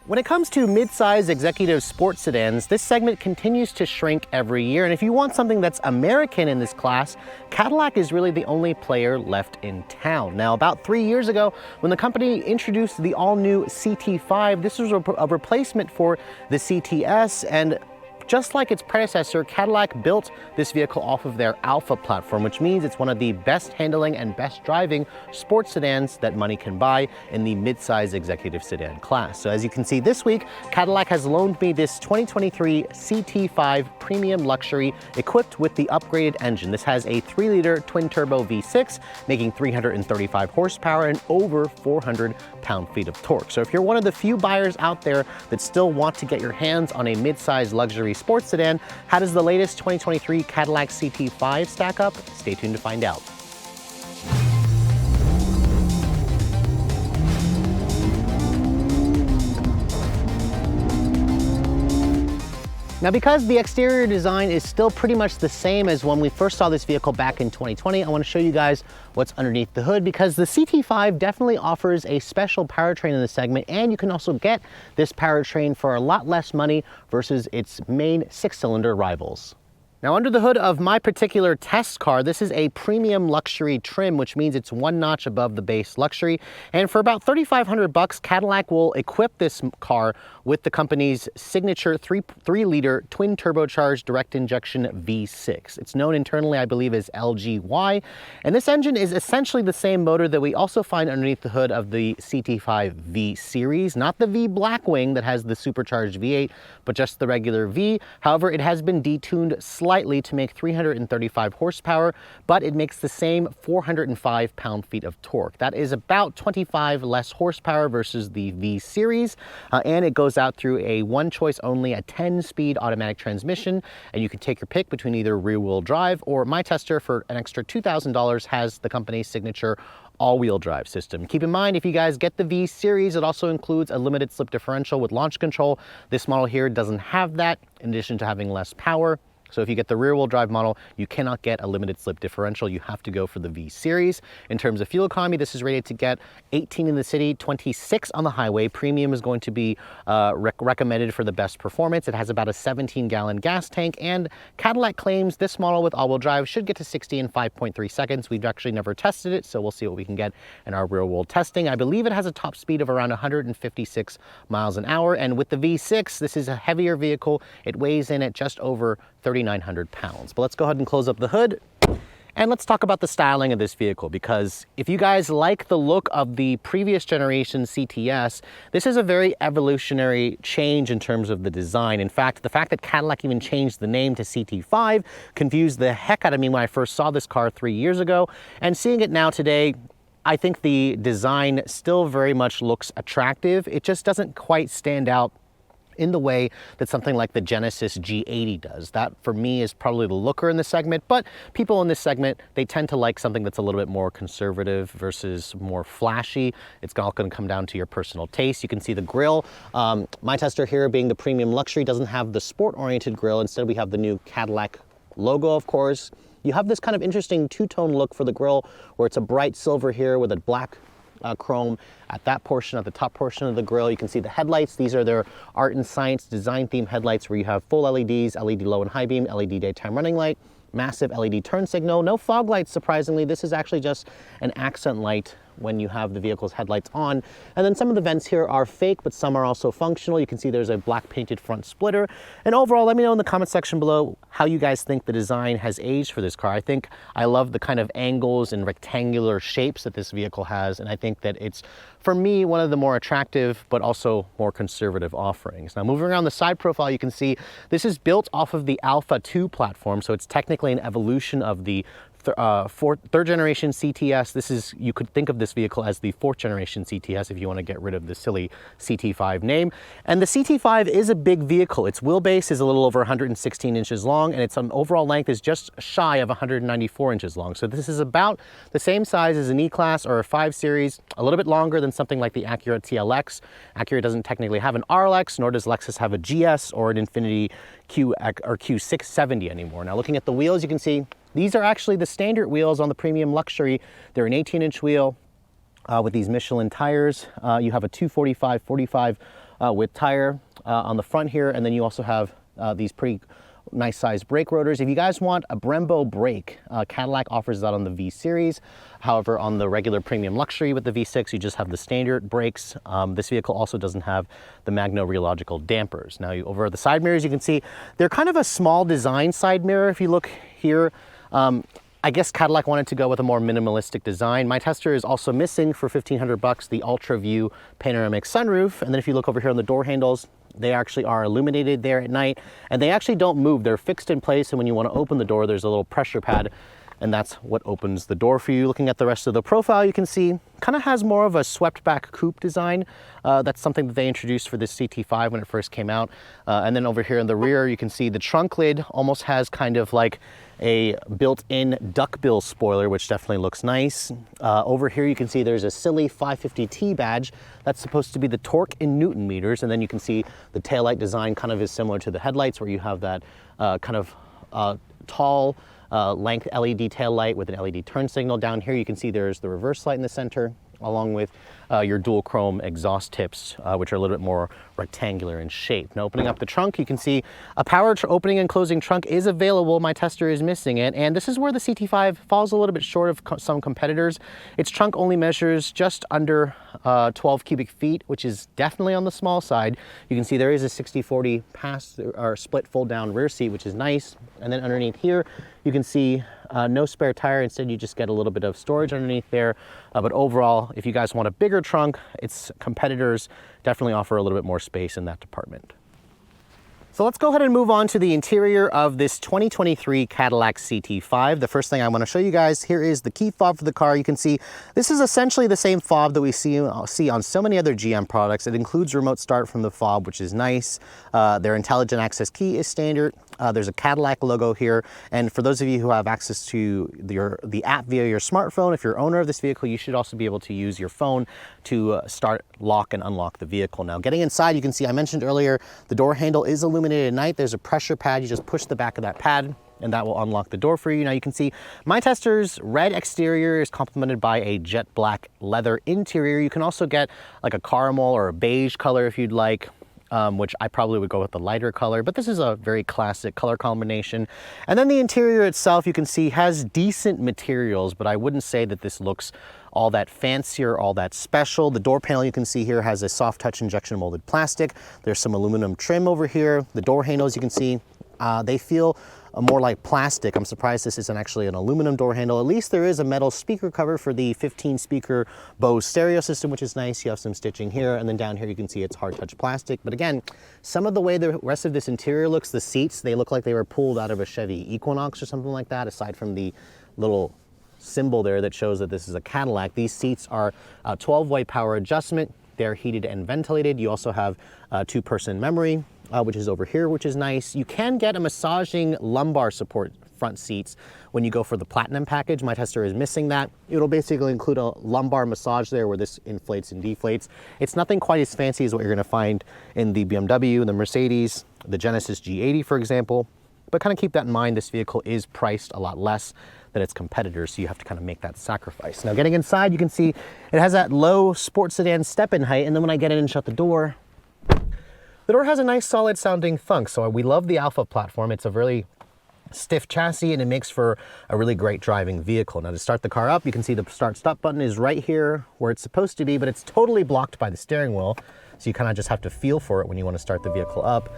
When it comes to mid-size executive sports sedans, this segment continues to shrink every year. And if you want something that's American in this class, Cadillac is really the only player left in town. Now, about 3 years ago, when the company introduced the all-new CT5, this was a replacement for the CTS, and just like its predecessor, Cadillac built this vehicle off of their Alpha platform, which means it's one of the best handling and best driving sports sedans that money can buy in the mid-size executive sedan class. So as you can see this week, Cadillac has loaned me this 2023 CT5 Premium Luxury equipped with the upgraded engine. This has a 3-liter twin-turbo V6, making 335 horsepower and over 400 pound-feet of torque. So if you're one of the few buyers out there that still want to get your hands on a mid-size luxury sports sedan, how does the latest 2023 Cadillac CT5 stack up? Stay tuned to find out. Now, because the exterior design is still pretty much the same as when we first saw this vehicle back in 2020, I want to show you guys what's underneath the hood, because the CT5 definitely offers a special powertrain in the segment, and you can also get this powertrain for a lot less money versus its main 6-cylinder rivals. Now, under the hood of my particular test car, this is a premium luxury trim, which means it's one notch above the base luxury. And for about $3,500, Cadillac will equip this car with the company's signature 3-liter twin turbocharged direct injection V6. It's known internally, I believe, as LGY. And this engine is essentially the same motor that we also find underneath the hood of the CT5 V series, not the V Blackwing that has the supercharged V8, but just the regular V. However, it has been detuned slightly to make 335 horsepower, but it makes the same 405 pound-feet of torque. That is about 25 less horsepower versus the V series, and it goes out through a one choice only, a 10-speed automatic transmission, and you can take your pick between either rear-wheel drive, or my tester for an extra $2,000 has the company's signature all-wheel drive system. Keep in mind, if you guys get the V series, it also includes a limited slip differential with launch control. This model here doesn't have that, in addition to having less power. So if you get the rear-wheel drive model, you cannot get a limited slip differential. You have to go for the V series. In terms of fuel economy, this is rated to get 18 in the city, 26 on the highway. Premium is going to be recommended for the best performance. It has about a 17-gallon gas tank, and Cadillac claims this model with all-wheel drive should get to 60 in 5.3 seconds. We've actually never tested it, so we'll see what we can get in our real-world testing. I believe it has a top speed of around 156 miles an hour, and with the V6, this is a heavier vehicle. It weighs in at just over 3,900 pounds. But let's go ahead and close up the hood, and let's talk about the styling of this vehicle, because if you guys like the look of the previous generation CTS, this is a very evolutionary change in terms of the design. In fact, the fact that Cadillac even changed the name to CT5 confused the heck out of me when I first saw this car 3 years ago, and seeing it now today, I think the design still very much looks attractive. It just doesn't quite stand out in the way that something like the Genesis G80 does. That, for me, is probably the looker in this segment, but people in this segment, they tend to like something that's a little bit more conservative versus more flashy. It's all going to come down to your personal taste. You can see the grille. My tester here, being the premium luxury, doesn't have the sport-oriented grille. Instead, we have the new Cadillac logo, of course. You have this kind of interesting two-tone look for the grille, where it's a bright silver here with a black chrome at that portion, at the top portion of the grille. You can see the headlights. These are their art and science design theme headlights, where you have full LEDs, LED low and high beam, LED daytime running light, massive LED turn signal, no fog lights, surprisingly. This is actually just an accent light when you have the vehicle's headlights on. And then some of the vents here are fake, but some are also functional. You can see there's a black painted front splitter. And overall, let me know in the comment section below how you guys think the design has aged for this car. I think I love the kind of angles and rectangular shapes that this vehicle has, and I think that it's, for me, one of the more attractive but also more conservative offerings. Now, moving around the side profile, you can see this is built off of the Alpha 2 platform, so it's technically an evolution of the third generation CTS. This is, you could think of this vehicle as the 4th generation CTS if you want to get rid of the silly CT5 name. And the CT5 is a big vehicle. Its wheelbase is a little over 116 inches long, and its overall length is just shy of 194 inches long. So this is about the same size as an E-Class or a 5 Series, a little bit longer than something like the Acura TLX. Acura doesn't technically have an RLX, nor does Lexus have a GS or an Infiniti Q670 anymore. Now, looking at the wheels, you can see these are actually the standard wheels on the premium luxury. They're an 18-inch wheel with these Michelin tires. You have a 245/45 width tire on the front here, and then you also have these pretty nice size brake rotors. If you guys want a Brembo brake, Cadillac offers that on the V series. However, on the regular premium luxury with the V6, you just have the standard brakes. This vehicle also doesn't have the magno-rheological dampers. Now, over the side mirrors, you can see they're kind of a small design side mirror. If you look here, I guess Cadillac wanted to go with a more minimalistic design. My tester is also missing for 1,500 bucks the Ultra View panoramic sunroof. And then if you look over here on the door handles, they actually are illuminated there at night, and they actually don't move. They're fixed in place, and when you want to open the door, there's a little pressure pad, and that's what opens the door for you. Looking at the rest of the profile, you can see kind of has more of a swept back coupe design. That's something that they introduced for this CT5 when it first came out. And then over here in the rear, you can see the trunk lid almost has kind of like a built-in duckbill spoiler, which definitely looks nice. Over here you can see there's a silly 550T badge. That's supposed to be the torque in Newton meters, and then you can see the taillight design kind of is similar to the headlights, where you have that kind of tall length LED tail light with an LED turn signal. Down here you can see there's the reverse light in the center, along with your dual chrome exhaust tips, which are a little bit more rectangular in shape. Now, opening up the trunk, you can see a power opening and closing trunk is available. My tester is missing it, and this is where the CT5 falls a little bit short of some competitors. Its trunk only measures just under 12 cubic feet, which is definitely on the small side. You can see there is a 60/40 pass or split fold down rear seat, which is nice. And then underneath here, you can see no spare tire. Instead, you just get a little bit of storage underneath there. But overall, if you guys want a bigger trunk, its competitors definitely offer a little bit more space in that department. So let's go ahead and move on to the interior of this 2023 Cadillac CT5. The first thing I want to show you guys here is the key fob for the car. You can see this is essentially the same fob that we see on so many other GM products. It includes remote start from the fob, which is nice. Their intelligent access key is standard. There's a Cadillac logo here. And for those of you who have access to the app via your smartphone, if you're owner of this vehicle, you should also be able to use your phone to start, lock, and unlock the vehicle. Now, getting inside, you can see I mentioned earlier, the door handle is illuminated at night. There's a pressure pad. You just push the back of that pad, and that will unlock the door for you. Now you can see my tester's red exterior is complemented by a jet black leather interior. You can also get like a caramel or a beige color if you'd like, which I probably would go with the lighter color, but this is a very classic color combination. And then the interior itself, you can see, has decent materials, but I wouldn't say that this looks all that fancy or all that special. The door panel you can see here has a soft touch injection molded plastic. There's some aluminum trim over here. The door handles, you can see, they feel more like plastic. I'm surprised this isn't actually an aluminum door handle. At least there is a metal speaker cover for the 15 speaker Bose stereo system, which is nice. You have some stitching here, and then down here you can see it's hard touch plastic. But again, some of the way the rest of this interior looks, the seats, they look like they were pulled out of a Chevy Equinox or something like that, aside from the little symbol there that shows that this is a Cadillac. These seats are 12-way power adjustment. They're heated and ventilated. You also have 2-person memory, which is over here, which is nice. You can get a massaging lumbar support front seats when you go for the Platinum package. My tester is missing that. It'll basically include a lumbar massage there where this inflates and deflates. It's nothing quite as fancy as what you're gonna find in the BMW, the Mercedes, the Genesis G80, for example. But kind of keep that in mind, this vehicle is priced a lot less than its competitors, so you have to kind of make that sacrifice. Now, getting inside, you can see it has that low sports sedan step-in height, and then when I get in and shut the door has a nice solid sounding thunk. So we love the Alpha platform. It's a really stiff chassis, and it makes for a really great driving vehicle. Now, to start the car up, you can see the start-stop button is right here where it's supposed to be, but it's totally blocked by the steering wheel, so you kind of just have to feel for it when you want to start the vehicle up.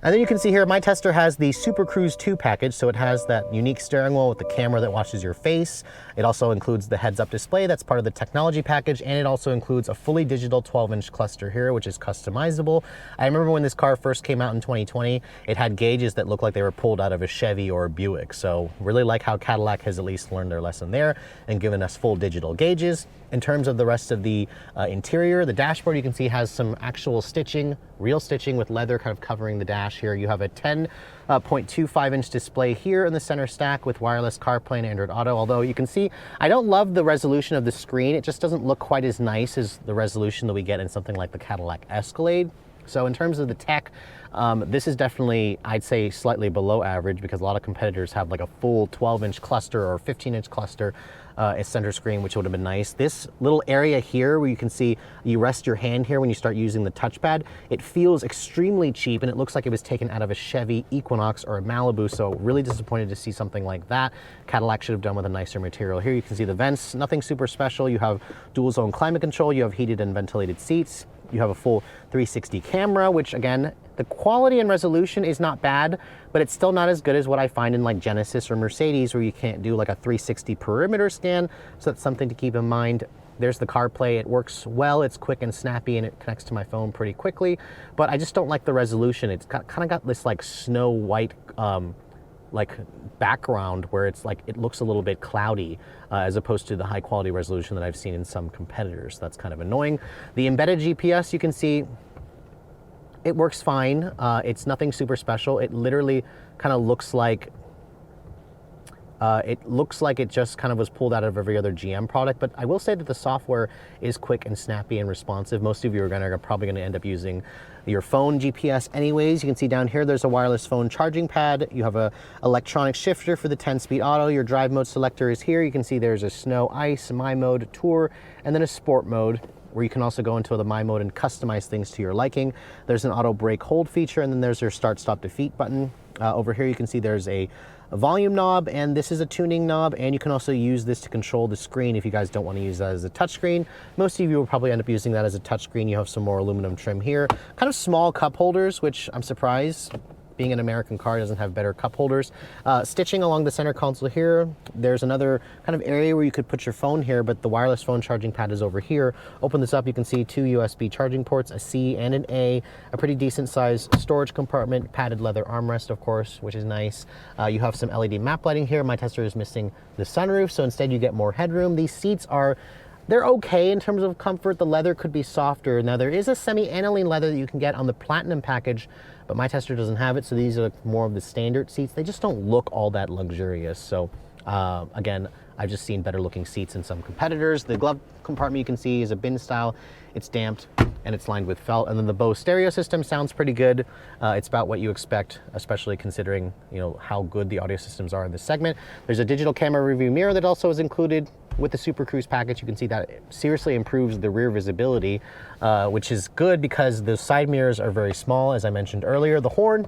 And then you can see here, my tester has the Super Cruise 2 package, so it has that unique steering wheel with the camera that watches your face. It also includes the heads-up display, that's part of the technology package, and it also includes a fully digital 12-inch cluster here, which is customizable. I remember when this car first came out in 2020, it had gauges that looked like they were pulled out of a Chevy or a Buick, so really like how Cadillac has at least learned their lesson there and given us full digital gauges. In terms of the rest of the interior, the dashboard you can see has some actual stitching, real stitching with leather kind of covering the dash here. You have a 10.25-inch display here in the center stack with wireless CarPlay and Android Auto, although you can see I don't love the resolution of the screen. It just doesn't look quite as nice as the resolution that we get in something like the Cadillac Escalade. So in terms of the tech, this is definitely, I'd say, slightly below average because a lot of competitors have like a full 12-inch cluster or 15-inch cluster as center screen, which would have been nice. This little area here where you can see you rest your hand here when you start using the touchpad, it feels extremely cheap and it looks like it was taken out of a Chevy Equinox or a Malibu, so really disappointed to see something like that. Cadillac should have done with a nicer material. Here you can see the vents, nothing super special. You have dual zone climate control, you have heated and ventilated seats, you have a full 360 camera, which again, the quality and resolution is not bad, but it's still not as good as what I find in like Genesis or Mercedes where you can't do like a 360 perimeter scan. So that's something to keep in mind. There's the CarPlay, it works well, it's quick and snappy and it connects to my phone pretty quickly, but I just don't like the resolution. It's kind of got this like snow white like background where it's like it looks a little bit cloudy as opposed to the high quality resolution that I've seen in some competitors. That's kind of annoying. The embedded GPS, you can see it works fine. It's nothing super special. It literally kind of looks like it just kind of was pulled out of every other GM product, but I will say that the software is quick and snappy and responsive. Most of you are probably going to end up using your phone GPS anyways. You can see down here there's a wireless phone charging pad. You have a electronic shifter for the 10-speed auto. Your drive mode selector is here. You can see there's a snow, ice, my mode, tour, and then a sport mode, where you can also go into the My mode and customize things to your liking. There's an auto brake hold feature, and then there's your start, stop, defeat button. Over here you can see there's a volume knob, and this is a tuning knob, and you can also use this to control the screen if you guys don't want to use that as a touchscreen. Most of you will probably end up using that as a touchscreen. You have some more aluminum trim here. Kind of small cup holders, which I'm surprised. Being an American car doesn't have better cup holders. Stitching along the center console here. There's another kind of area where you could put your phone here, but the wireless phone charging pad is over here. Open this up, you can see 2 USB charging ports, a C and an A, a pretty decent sized storage compartment, padded leather armrest, of course, which is nice. You have some LED map lighting here. My Tester is missing the sunroof, so instead you get more headroom. These seats they're okay in terms of comfort. The leather could be softer. Now there is a semi-aniline leather that you can get on the Platinum package, but my Tester doesn't have it, so these are more of the standard seats. They just don't look all that luxurious. So again, I've just seen better looking seats in some competitors. The glove compartment you can see is a bin style. It's damped and it's lined with felt. And then the Bose stereo system sounds pretty good. It's about what you expect, especially considering how good the audio systems are in this segment. There's a digital camera review mirror that also is included with the Super Cruise package. You can see that it seriously improves the rear visibility, which is good because the side mirrors are very small, as I mentioned earlier. The horn,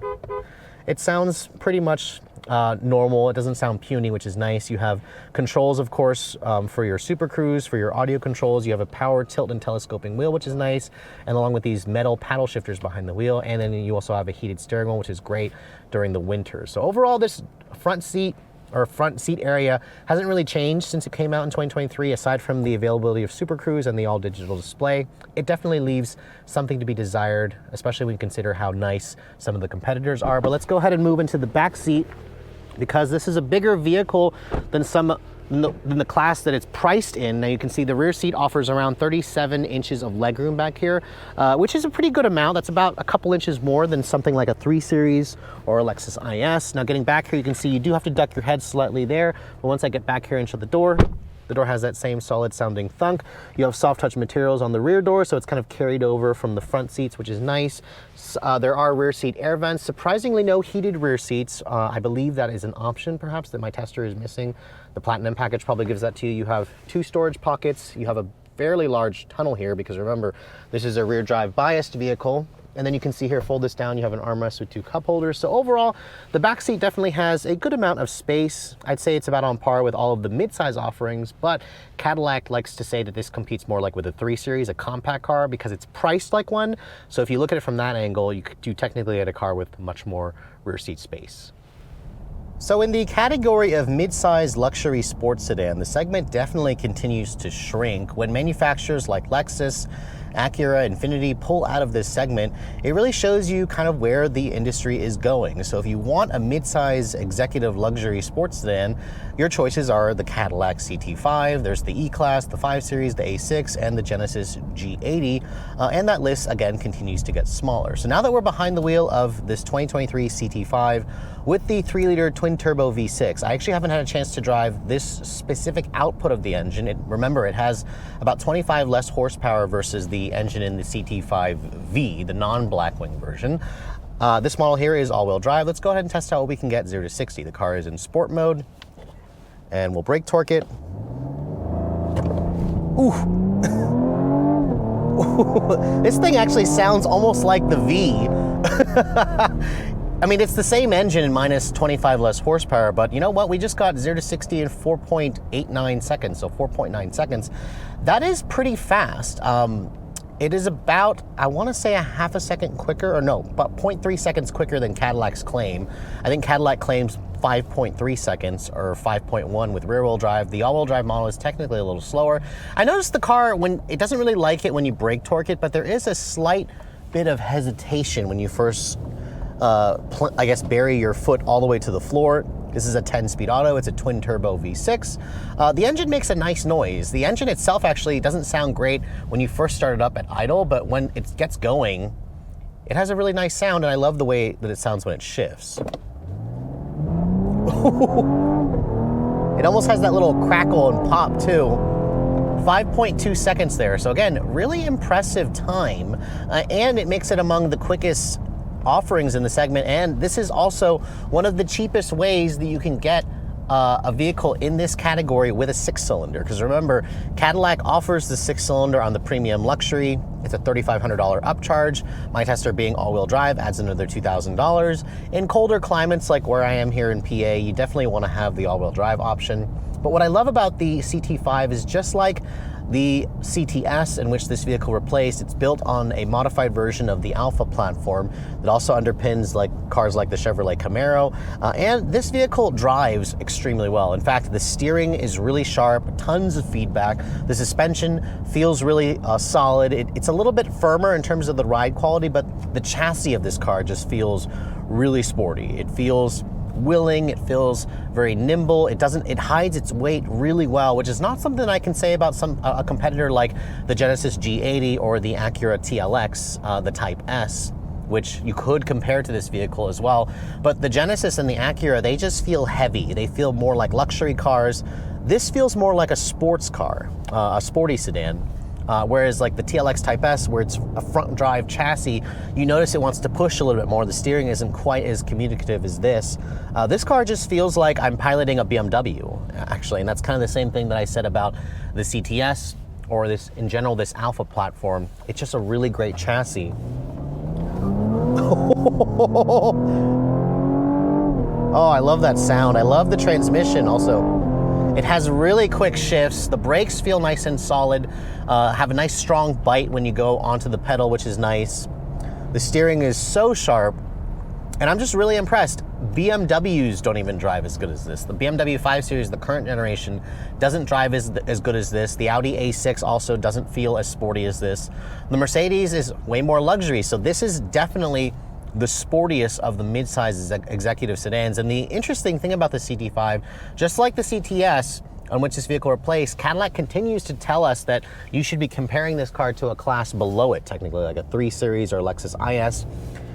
it sounds pretty much normal. It doesn't sound puny, which is nice. You have controls, of course, for your Super Cruise, for your audio controls. You have a power tilt and telescoping wheel, which is nice, and along with these metal paddle shifters behind the wheel. And then you also have a heated steering wheel, which is great during the winter. So overall, this front seat area hasn't really changed since it came out in 2023, aside from the availability of Super Cruise and the all digital display. It definitely leaves something to be desired, especially when you consider how nice some of the competitors are. But let's go ahead and move into the back seat, because this is a bigger vehicle than the class that it's priced in. Now you can see the rear seat offers around 37 inches of legroom back here, which is a pretty good amount. That's about a couple inches more than something like a 3 Series or a Lexus IS. Now getting back here, you can see you do have to duck your head slightly there, but once I get back here and shut the door has that same solid sounding thunk. You have soft touch materials on the rear door, so it's kind of carried over from the front seats, which is nice. There are rear seat air vents. Surprisingly, no heated rear seats. I believe that is an option, perhaps, that my Tester is missing. The Platinum package probably gives that to you. You have 2 storage pockets. You have a fairly large tunnel here, because remember, this is a rear drive biased vehicle. And then you can see here, fold this down, you have an armrest with 2 cup holders. So overall, the back seat definitely has a good amount of space. I'd say it's about on par with all of the midsize offerings, but Cadillac likes to say that this competes more like with a 3 Series, a compact car, because it's priced like one. So if you look at it from that angle, you technically get a car with much more rear seat space. So in the category of mid-size luxury sports sedan, the segment definitely continues to shrink. When manufacturers like Lexus, Acura, Infiniti pull out of this segment, it really shows you kind of where the industry is going. So if you want a mid-size executive luxury sports sedan, your choices are the Cadillac CT5, there's the E-Class, the 5 Series, the A6, and the Genesis G80, and that list, again, continues to get smaller. So now that we're behind the wheel of this 2023 CT5 with the 3-liter twin-turbo V6, I actually haven't had a chance to drive this specific output of the engine. Remember, it has about 25 less horsepower versus the the engine in the CT5V, the non-Blackwing version. This model here is all-wheel drive. Let's go ahead and test out what we can get 0 to 60. The car is in sport mode, and we'll brake torque it. Ooh. This thing actually sounds almost like the V. I mean, it's the same engine in minus 25 less horsepower, but you know what? We just got 0 to 60 in 4.89 seconds, so 4.9 seconds. That is pretty fast. It is about, I want to say a half a second quicker, or no, about 0.3 seconds quicker than Cadillac's claim. I think Cadillac claims 5.3 seconds or 5.1 with rear-wheel drive. The all-wheel drive model is technically a little slower. I noticed the car, when it doesn't really like it when you brake torque it, but there is a slight bit of hesitation when you first I guess bury your foot all the way to the floor. This is a 10-speed auto. It's a twin-turbo V6. The engine makes a nice noise. The engine itself actually doesn't sound great when you first start it up at idle, but when it gets going, it has a really nice sound, and I love the way that it sounds when it shifts. It almost has that little crackle and pop too. 5.2 seconds there. So again, really impressive time, and it makes it among the quickest offerings in the segment, and this is also one of the cheapest ways that you can get a vehicle in this category with a 6-cylinder, because remember, Cadillac offers the 6-cylinder on the premium luxury. It's a $3,500 upcharge. My tester being all-wheel drive adds another $2,000. In colder climates like where I am here in PA, you definitely want to have the all-wheel drive option. But what I love about the CT5 is, just like the CTS, in which this vehicle replaced, it's built on a modified version of the Alpha platform that also underpins cars like the Chevrolet Camaro, and this vehicle drives extremely well. In fact, the steering is really sharp, tons of feedback. The suspension feels really solid. It's a little bit firmer in terms of the ride quality, but the chassis of this car just feels really sporty. It feels willing, it feels very nimble, it hides its weight really well, which is not something I can say about a competitor like the Genesis G80 or the Acura TLX, the Type S, which you could compare to this vehicle as well. But the Genesis and the Acura, they just feel heavy. They feel more like luxury cars. This feels more like a sports car, a sporty sedan. Whereas like the TLX Type S, where it's a front drive chassis, you notice it wants to push a little bit more. The steering isn't quite as communicative as this. This car just feels like I'm piloting a BMW, actually, and that's kind of the same thing that I said about the CTS, or this, in general, this Alpha platform. It's just a really great chassis. Oh, I love that sound. I love the transmission also. It has really quick shifts. The brakes feel nice and solid, have a nice strong bite when you go onto the pedal, which is nice. The steering is so sharp, and I'm just really impressed. BMWs don't even drive as good as this. The BMW 5 Series, the current generation, doesn't drive as good as this. The Audi A6 also doesn't feel as sporty as this. The Mercedes is way more luxury, so this is definitely the sportiest of the mid-size executive sedans. And the interesting thing about the CT5, just like the CTS, on which this vehicle replaced, Cadillac continues to tell us that you should be comparing this car to a class below it, technically, like a 3 Series or Lexus IS,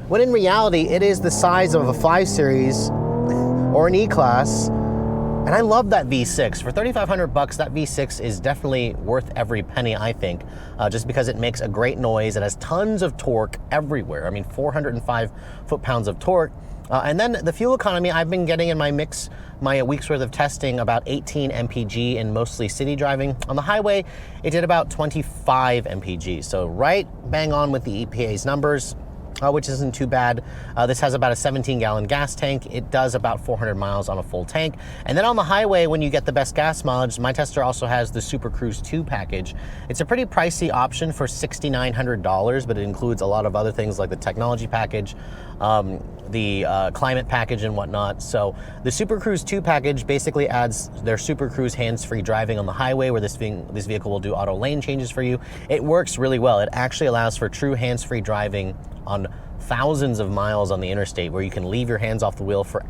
when in reality, it is the size of a 5 Series or an E-Class. And I love that V6. For $3,500, that V6 is definitely worth every penny, I think, just because it makes a great noise. It has tons of torque everywhere. I mean, 405 foot-pounds of torque. And then the fuel economy, I've been getting in my week's worth of testing, about 18 mpg in mostly city driving. On the highway, it did about 25 mpg. So right bang on with the EPA's numbers, which isn't too bad. This has about a 17-gallon gas tank. It does about 400 miles on a full tank. And then on the highway, when you get the best gas mileage, my tester also has the Super Cruise 2 package. It's a pretty pricey option for $6,900, but it includes a lot of other things like the technology package, the climate package and whatnot. So the Super Cruise 2 package basically adds their Super Cruise hands-free driving on the highway, where this vehicle will do auto lane changes for you. It works really well. It actually allows for true hands-free driving on thousands of miles on the interstate, where you can leave your hands off the wheel for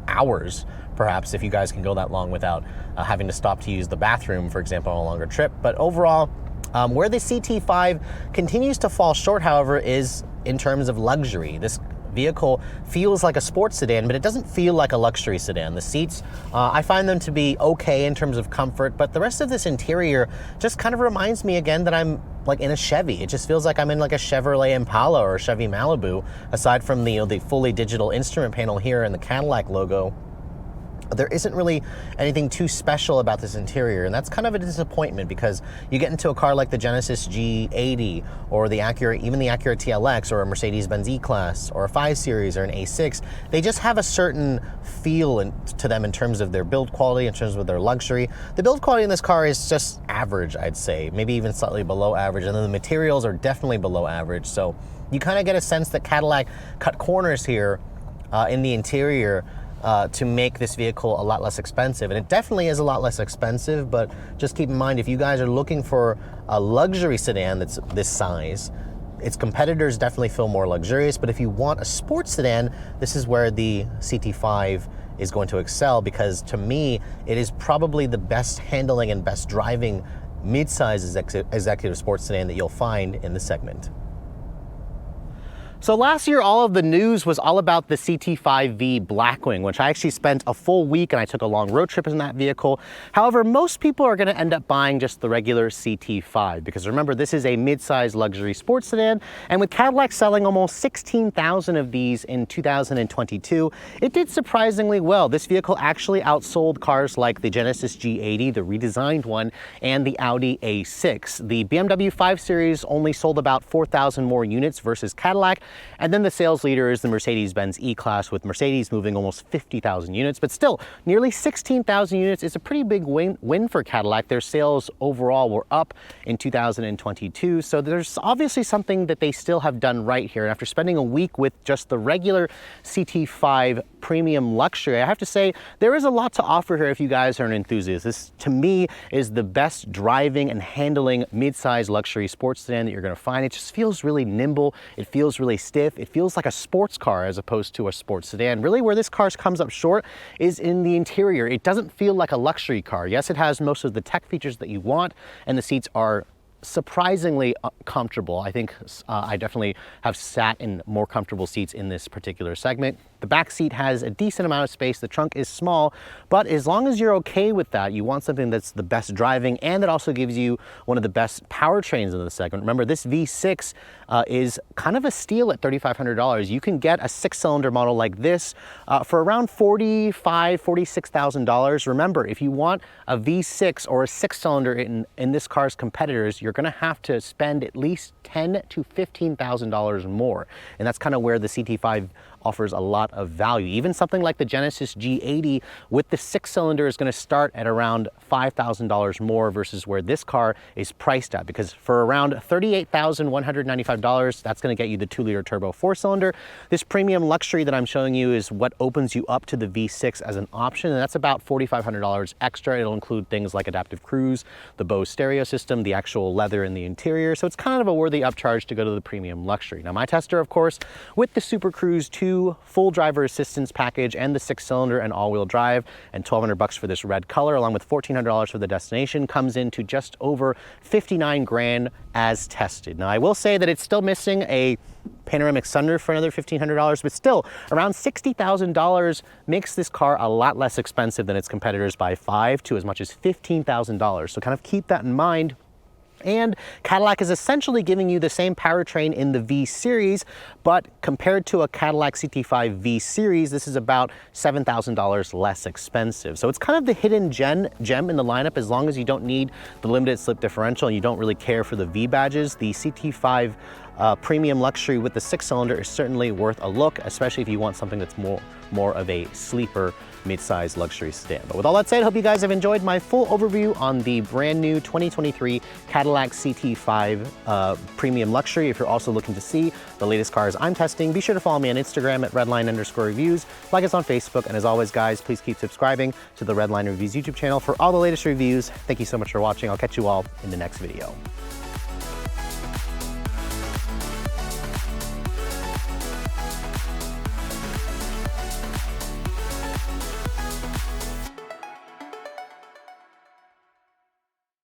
hours, perhaps, if you guys can go that long without having to stop to use the bathroom, for example, on a longer trip. But overall, where the CT5 continues to fall short, however, is in terms of luxury. This vehicle feels like a sports sedan, but it doesn't feel like a luxury sedan. The seats, I find them to be okay in terms of comfort, but the rest of this interior just kind of reminds me again that I'm like in a Chevy. It just feels like I'm in like a Chevrolet Impala or a Chevy Malibu, aside from the, the fully digital instrument panel here and the Cadillac logo. There isn't really anything too special about this interior, and that's kind of a disappointment because you get into a car like the Genesis G80 or the Acura, even the Acura TLX or a Mercedes-Benz E-Class or a 5 Series or an A6, they just have a certain feel to them in terms of their build quality, in terms of their luxury. The build quality in this car is just average, I'd say, maybe even slightly below average, and then the materials are definitely below average, so you kind of get a sense that Cadillac cut corners here in the interior to make this vehicle a lot less expensive. And it definitely is a lot less expensive, but just keep in mind, if you guys are looking for a luxury sedan that's this size, its competitors definitely feel more luxurious, but if you want a sports sedan, this is where the CT5 is going to excel, because to me, it is probably the best handling and best driving mid-size executive sports sedan that you'll find in the segment. So last year, all of the news was all about the CT5V Blackwing, which I actually spent a full week and I took a long road trip in that vehicle. However, most people are gonna end up buying just the regular CT5 because remember, this is a mid-size luxury sports sedan, and with Cadillac selling almost 16,000 of these in 2022, it did surprisingly well. This vehicle actually outsold cars like the Genesis G80, the redesigned one, and the Audi A6. The BMW 5 Series only sold about 4,000 more units versus Cadillac. And then the sales leader is the Mercedes-Benz E-Class, with Mercedes moving almost 50,000 units. But still, nearly 16,000 units is a pretty big win for Cadillac. Their sales overall were up in 2022. So there's obviously something that they still have done right here. And after spending a week with just the regular CT5 premium luxury, I have to say there is a lot to offer here if you guys are an enthusiast. This, to me, is the best driving and handling mid-size luxury sports sedan that you're going to find. It just feels really nimble. It feels really stiff. It feels like a sports car as opposed to a sports sedan. Really, where this car comes up short is in the interior. It doesn't feel like a luxury car. Yes, it has most of the tech features that you want, and the seats are surprisingly comfortable. I think I definitely have sat in more comfortable seats in this particular segment. The back seat has a decent amount of space. The trunk is small, but as long as you're okay with that, you want something that's the best driving and that also gives you one of the best powertrains in the segment. Remember, this V6 is kind of a steal at $3,500. You can get a 6-cylinder model like this for around $45,000, $46,000. Remember, if you want a V6 or a 6-cylinder in this car's competitors, you're gonna have to spend at least $10,000 to $15,000 more. And that's kind of where the CT5 offers a lot of value. Even something like the Genesis G80 with the 6-cylinder is going to start at around $5,000 more versus where this car is priced at, because for around $38,195, that's going to get you the 2-liter turbo 4-cylinder. This premium luxury that I'm showing you is what opens you up to the V6 as an option, and that's about $4,500 extra. It'll include things like adaptive cruise, the Bose stereo system, the actual leather in the interior, so it's kind of a worthy upcharge to go to the premium luxury. Now, my tester, of course, with the Super Cruise 2 full driver assistance package and the 6-cylinder and all-wheel drive, and $1,200 for this red color, along with $1,400 for the destination, comes into just over 59 grand as tested. Now, I will say that it's still missing a panoramic sunroof for another $1,500, but still around $60,000 makes this car a lot less expensive than its competitors by $5,000 to as much as $15,000. So kind of keep that in mind. And Cadillac is essentially giving you the same powertrain in the V Series, but compared to a Cadillac CT5 V Series, this is about $7,000 less expensive. So it's kind of the hidden gem in the lineup. As long as you don't need the limited slip differential and you don't really care for the V badges, the CT5 premium luxury with the 6-cylinder is certainly worth a look, especially if you want something that's more of a sleeper mid-size luxury sedan. But with all that said, I hope you guys have enjoyed my full overview on the brand new 2023 Cadillac CT5 premium luxury. If you're also looking to see the latest cars I'm testing, be sure to follow me on Instagram at redline_reviews, like us on Facebook, and as always, guys, please keep subscribing to the Redline Reviews YouTube channel for all the latest reviews. Thank you so much for watching. I'll catch you all in the next video.